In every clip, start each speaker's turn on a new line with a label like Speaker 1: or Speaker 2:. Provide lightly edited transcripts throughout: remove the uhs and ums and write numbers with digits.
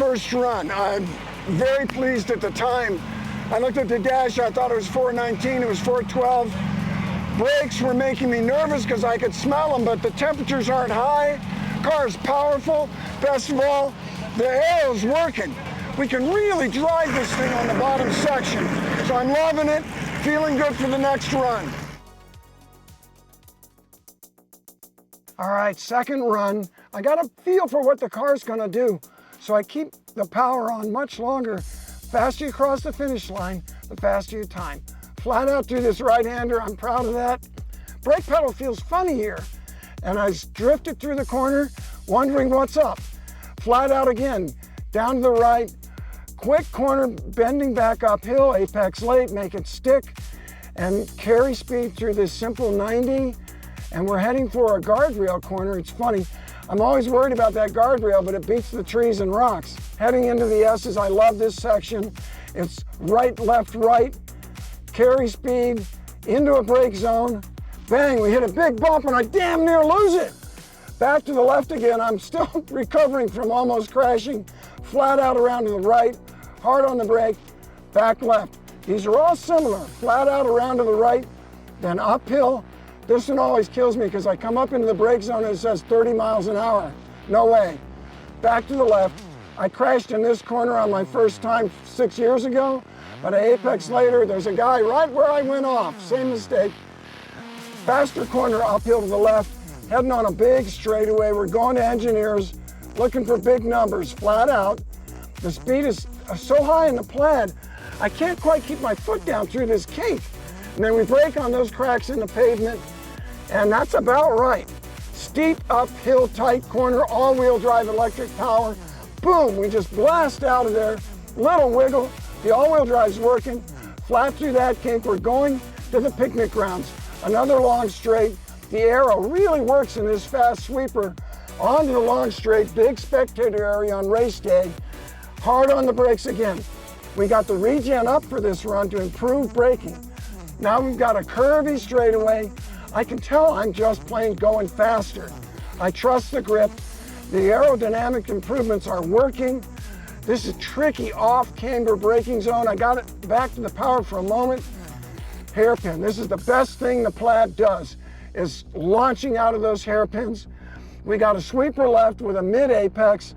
Speaker 1: first run. I'm very pleased at the time. I looked at the dash, I thought it was 4:19, it was 4:12. Brakes were making me nervous because I could smell them, but the temperatures aren't high. Car's powerful. Best of all, the aero's working. We can really drive this thing on the bottom section. So I'm loving it, feeling good for the next run. All right, second run. I got a feel for what the car's gonna do. So I keep the power on much longer. Faster you cross the finish line, the faster you time. Flat out through this right-hander, I'm proud of that. Brake pedal feels funny here. And I drifted through the corner, wondering what's up. Flat out again, down to the right, quick corner, bending back uphill, apex late, make it stick, and carry speed through this simple 90. And we're heading for a guardrail corner. It's funny, I'm always worried about that guardrail, but it beats the trees and rocks. Heading into the S's, I love this section. It's right, left, right, carry speed, into a brake zone. Bang, we hit a big bump and I damn near lose it. Back to the left again, I'm still recovering from almost crashing. Flat out around to the right, hard on the brake, back left. These are all similar, flat out around to the right, then uphill. This one always kills me because I come up into the brake zone and it says 30 miles an hour. No way. Back to the left. I crashed in this corner on my first time 6 years ago, but an apex later, there's a guy right where I went off. Same mistake. Faster corner uphill to the left, heading on a big straightaway. We're going to Engineers, looking for big numbers, flat out. The speed is so high in the Plaid, I can't quite keep my foot down through this cake. And then we brake on those cracks in the pavement, and that's about right. Steep uphill, tight corner, all-wheel drive electric power. Boom, we just blast out of there. Little wiggle, the all-wheel drive's working. Flat through that kink, we're going to the picnic grounds. Another long straight. The aero really works in this fast sweeper. Onto the long straight, big spectator area on race day. Hard on the brakes again. We got the regen up for this run to improve braking. Now we've got a curvy straightaway. I can tell I'm just plain going faster. I trust the grip. The aerodynamic improvements are working. This is tricky off-camber braking zone. I got it back to the power for a moment. Hairpin, this is the best thing the Plaid does, is launching out of those hairpins. We got a sweeper left with a mid-apex.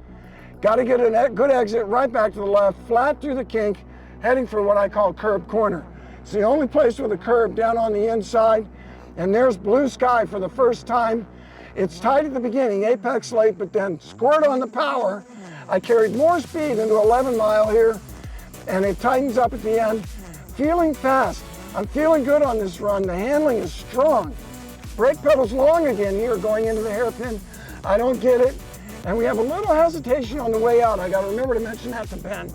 Speaker 1: Got to get a good exit right back to the left, flat through the kink, heading for what I call curb corner. It's the only place with a curb down on the inside, and there's blue sky for the first time. It's tight at the beginning, apex late, but then squirt on the power. I carried more speed into 11 mile here, and it tightens up at the end. Feeling fast. I'm feeling good on this run. The handling is strong. Brake pedal's long again here going into the hairpin. I don't get it. And we have a little hesitation on the way out. I got to remember to mention that to Ben.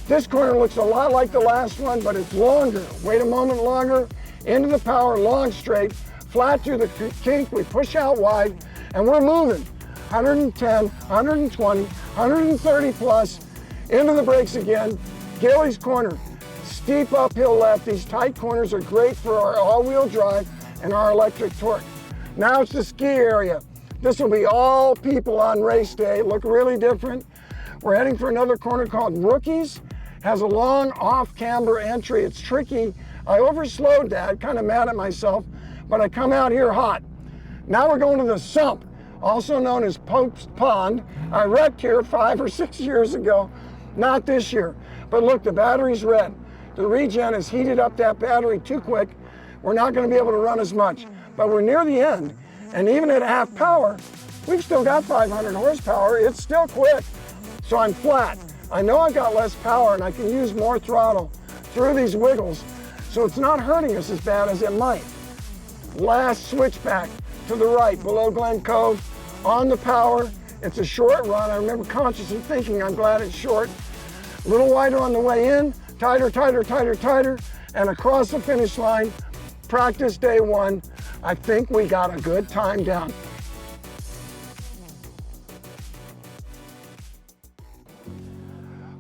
Speaker 1: This corner looks a lot like the last one, but it's longer. Wait a moment longer. Into the power, long straight. Flat through the kink. We push out wide, and we're moving. 110, 120, 130 plus. Into the brakes again. Gillies corner. Steep uphill left. These tight corners are great for our all-wheel drive and our electric torque. Now it's the ski area. This will be all people on race day. Look really different. We're heading for another corner called Rookies. Has a long off-camber entry. It's tricky. I overslowed that, kind of mad at myself, but I come out here hot. Now we're going to the sump, also known as Pobst Pond. I wrecked here 5 or 6 years ago. Not this year. But look, the battery's red. The regen has heated up that battery too quick. We're not going to be able to run as much, but we're near the end. And even at half power, we've still got 500 horsepower. It's still quick. So I'm flat. I know I've got less power and I can use more throttle through these wiggles. So it's not hurting us as bad as it might. Last switchback to the right, below Glen Cove, on the power. It's a short run. I remember consciously thinking, I'm glad it's short. A little wider on the way in, tighter, tighter, tighter, tighter, and across the finish line. Practice day one. I think we got a good time down.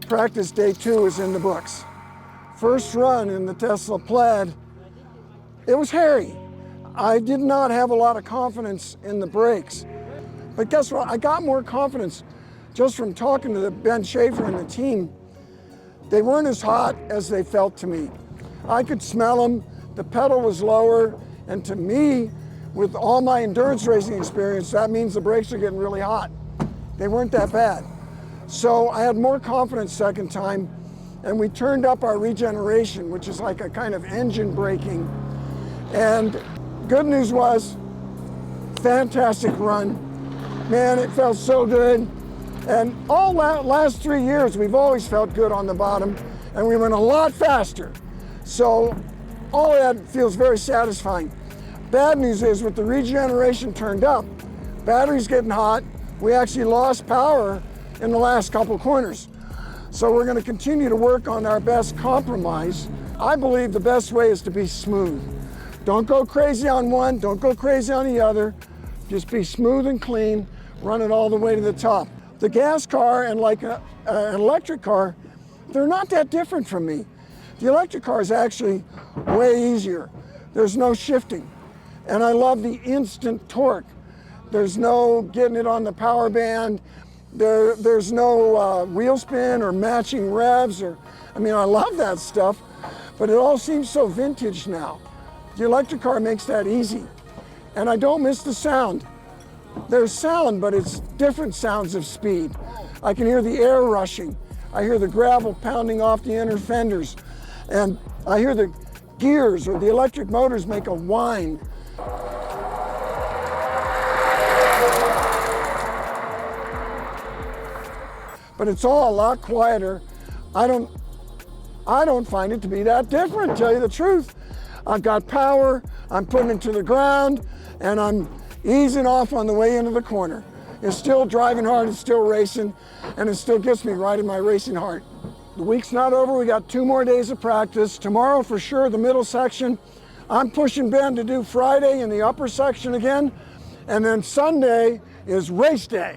Speaker 1: Practice day two is in the books. First run in the Tesla Plaid, it was hairy. I did not have a lot of confidence in the brakes. But guess what? I got more confidence just from talking to Ben Schaefer and the team, they weren't as hot as they felt to me. I could smell them, the pedal was lower, and to me, with all my endurance racing experience, that means the brakes are getting really hot. They weren't that bad. So I had more confidence second time, and we turned up our regeneration, which is like a kind of engine braking. And good news was, fantastic run. Man, it felt so good. And all last 3 years, we've always felt good on the bottom, and we went a lot faster. So all that feels very satisfying. Bad news is with the regeneration turned up, battery's getting hot. We actually lost power in the last couple corners. So we're going to continue to work on our best compromise. I believe the best way is to be smooth. Don't go crazy on one, don't go crazy on the other. Just be smooth and clean, run it all the way to the top. The gas car and like an electric car, they're not that different from me. The electric car is actually way easier. There's no shifting. And I love the instant torque. There's no getting it on the power band. There's no wheel spin or matching revs. I love that stuff, but it all seems so vintage now. The electric car makes that easy. And I don't miss the sound. There's sound, but it's different sounds of speed. I can hear the air rushing. I hear the gravel pounding off the inner fenders. And I hear the gears or the electric motors make a whine. But it's all a lot quieter. I don't find it to be that different, to tell you the truth. I've got power, I'm putting it to the ground, and I'm easing off on the way into the corner. It's still driving hard, it's still racing, and it still gets me right in my racing heart. The week's not over, we got 2 more days of practice. Tomorrow for sure, the middle section. I'm pushing Ben to do Friday in the upper section again, and then Sunday is race day.